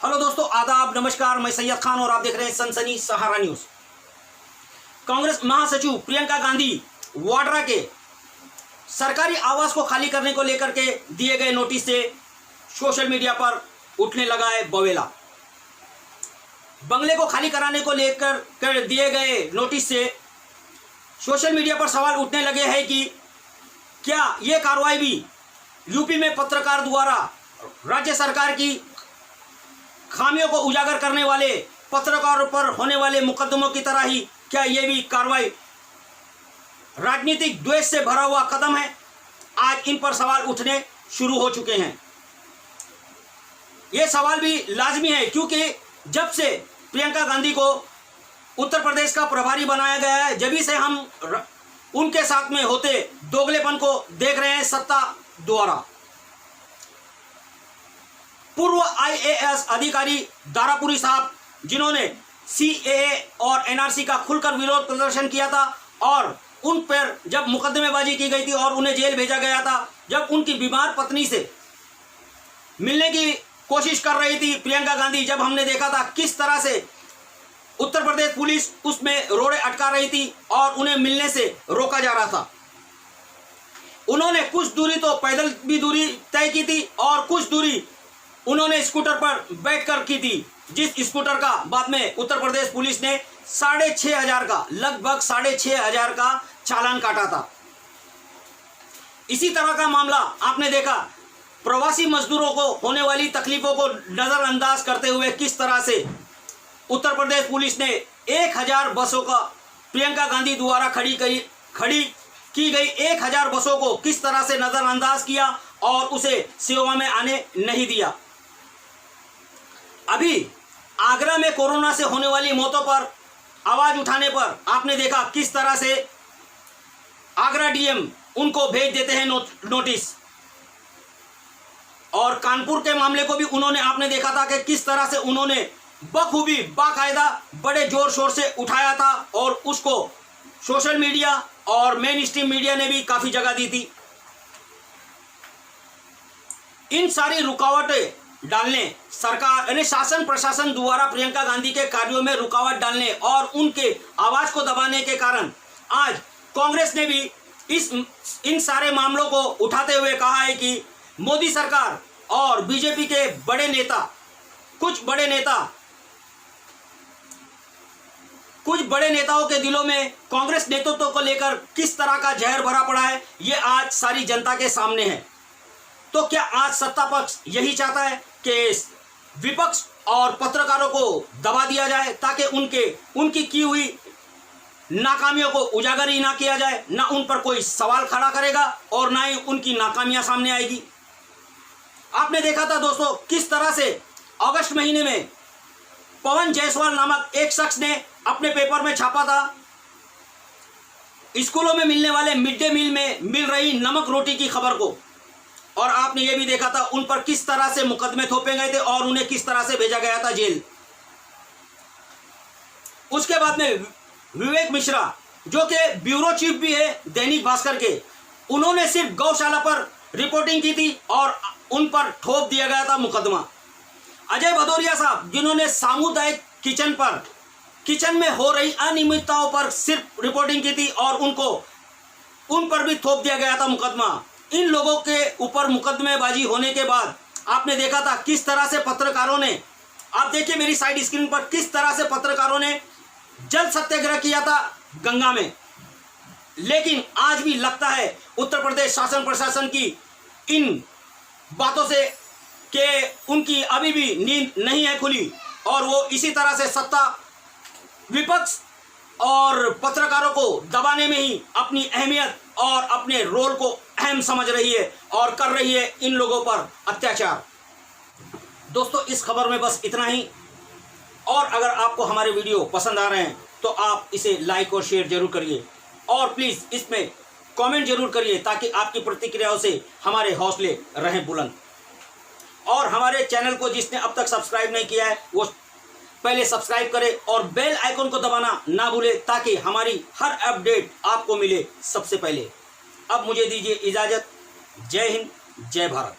Hello दोस्तों, आदाब, नमस्कार। मैं सैयद खान और आप देख रहे हैं सनसनी सहारा न्यूज। कांग्रेस महासचिव प्रियंका गांधी वाड्रा के सरकारी आवास को खाली करने को लेकर के दिए गए नोटिस से सोशल मीडिया पर उठने लगा है बवेला। बंगले को खाली कराने को लेकर दिए गए नोटिस से सोशल मीडिया पर सवाल उठने लगे हैं कि क्या ये कार्रवाई भी यूपी में पत्रकार द्वारा राज्य सरकार की खामियों को उजागर करने वाले पत्रकारों पर होने वाले मुकदमों की तरह ही क्या ये भी कार्रवाई राजनीतिक द्वेष से भरा हुआ कदम है? आज इन पर सवाल उठने शुरू हो चुके हैं। ये सवाल भी लाजमी है क्योंकि जब से प्रियंका गांधी को उत्तर प्रदेश का प्रभारी बनाया गया है, जब से हम उनके साथ में होते दोगलेपन को देख रहे हैं सत्ता द्वारा। पूर्व आईएएस अधिकारी दारापुरी साहब, जिन्होंने सीएए और एनआरसी का खुलकर विरोध प्रदर्शन किया था और उन पर जब मुकदमेबाजी की गई थी और उन्हें जेल भेजा गया था, जब उनकी बीमार पत्नी से मिलने की कोशिश कर रही थी प्रियंका गांधी, जब हमने देखा था किस तरह से उत्तर प्रदेश पुलिस उसमें रोड़े अटका रही थी और उन्हें मिलने से रोका जा रहा था। उन्होंने कुछ दूरी तो पैदल भी दूरी तय की थी और कुछ दूरी उन्होंने स्कूटर पर बैठकर की थी, जिस स्कूटर का बाद में उत्तर प्रदेश पुलिस ने 6,500 का, लगभग 6,500 का चालान काटा था। इसी तरह का मामला आपने देखा प्रवासी मजदूरों को होने वाली तकलीफों को नजरअंदाज करते हुए किस तरह से उत्तर प्रदेश पुलिस ने 1,000 बसों का प्रियंका गांधी द्वारा खड़ी की गई 1,000 बसों को किस तरह से नजरअंदाज किया और उसे सेवा में आने नहीं दिया। अभी आगरा में कोरोना से होने वाली मौतों पर आवाज उठाने पर आपने देखा किस तरह से आगरा डीएम उनको भेज देते हैं नोटिस, और कानपुर के मामले को भी उन्होंने आपने देखा था कि किस तरह से उन्होंने बखूबी बाकायदा बड़े जोर शोर से उठाया था और उसको सोशल मीडिया और मेन स्ट्रीम मीडिया ने भी काफी जगह दी थी। इन सारी रुकावटें डालने सरकार यानी शासन प्रशासन द्वारा प्रियंका गांधी के कार्यों में रुकावट डालने और उनके आवाज को दबाने के कारण आज कांग्रेस ने भी इन सारे मामलों को उठाते हुए कहा है कि मोदी सरकार और बीजेपी के कुछ बड़े नेताओं के दिलों में कांग्रेस नेतृत्व को लेकर किस तरह का जहर भरा पड़ा है, ये आज सारी जनता के सामने है। तो क्या आज सत्ता पक्ष यही चाहता है कि विपक्ष और पत्रकारों को दबा दिया जाए ताकि उनकी की हुई नाकामियों को उजागर ही ना किया जाए, ना उन पर कोई सवाल खड़ा करेगा और ना ही उनकी नाकामियां सामने आएगी। आपने देखा था दोस्तों किस तरह से अगस्त महीने में पवन जायसवाल नामक एक शख्स ने अपने पेपर में छापा था स्कूलों में मिलने वाले मिड डे मील में मिल रही नमक रोटी की खबर को, और आपने ये भी देखा था उन पर किस तरह से मुकदमे थोपे गए थे और उन्हें किस तरह से भेजा गया था जेल। उसके बाद में विवेक मिश्रा, जो कि ब्यूरो चीफ भी है दैनिक भास्कर के, उन्होंने सिर्फ गौशाला पर रिपोर्टिंग की थी और उन पर ठोप दिया गया था मुकदमा। अजय भदौरिया साहब, जिन्होंने सामुदायिक किचन में हो रही अनियमितताओं पर सिर्फ रिपोर्टिंग की थी और उन पर भी थोप दिया गया था मुकदमा। इन लोगों के ऊपर मुकदमेबाजी होने के बाद आपने देखा था किस तरह से पत्रकारों ने, आप देखिए मेरी साइड स्क्रीन पर, किस तरह से पत्रकारों ने जल सत्याग्रह किया था गंगा में। लेकिन आज भी लगता है उत्तर प्रदेश शासन प्रशासन की इन बातों से कि उनकी अभी भी नींद नहीं है खुली और वो इसी तरह से सत्ता, विपक्ष और पत्रकारों को दबाने में ही अपनी अहमियत और अपने रोल को अहम समझ रही है और कर रही है इन लोगों पर अत्याचार। दोस्तों, इस खबर में बस इतना ही, और अगर आपको हमारे वीडियो पसंद आ रहे हैं तो आप इसे लाइक और शेयर जरूर करिए और प्लीज़ इसमें कमेंट जरूर करिए ताकि आपकी प्रतिक्रियाओं से हमारे हौसले रहें बुलंद। और हमारे चैनल को जिसने अब तक सब्सक्राइब नहीं किया है वो पहले सब्सक्राइब करें और बेल आइकन को दबाना ना भूले ताकि हमारी हर अपडेट आपको मिले सबसे पहले। अब मुझे दीजिए इजाज़त। जय हिंद, जय भारत।